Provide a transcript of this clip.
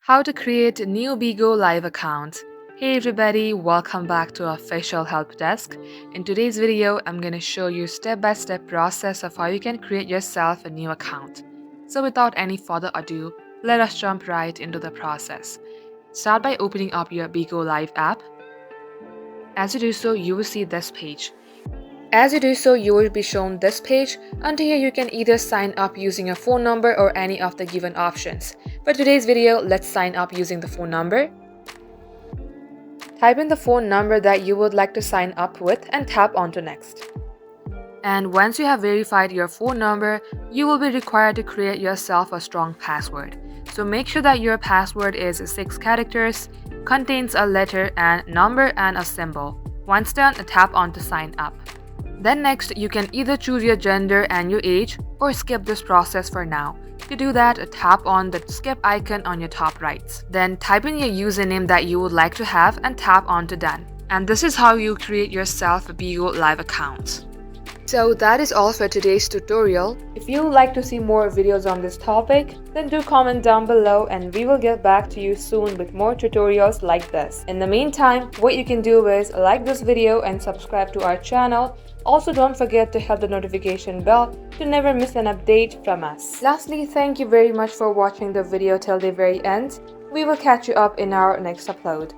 How to create a new Bigo live account. Hey everybody, welcome back to our official help desk. In today's video, I'm going to show you step-by-step process of how you can create yourself a new account. So without any further ado, let us jump right into the process. Start by opening up your Bigo Live app. As you do so, you will see this page. As you do so, you will be shown this page, and here you can either sign up using your phone number or any of the given options. For today's video, let's sign up using the phone number. Type in the phone number that you would like to sign up with and tap onto next. And once you have verified your phone number, you will be required to create yourself a strong password. So make sure that your password is 6 characters, contains a letter and number and a symbol. Once done, tap onto sign up. Then next, you can either choose your gender and your age or skip this process for now. To do that, tap on the skip icon on your top right. Then type in your username that you would like to have and tap onto done. And this is how you create yourself a Bigo live account. So that is all for today's tutorial. If you would like to see more videos on this topic, then do comment down below and we will get back to you soon with more tutorials like this. In the meantime, what you can do is like this video and subscribe to our channel. Also, don't forget to hit the notification bell to never miss an update from us. Lastly, thank you very much for watching the video till the very end. We will catch you up in our next upload.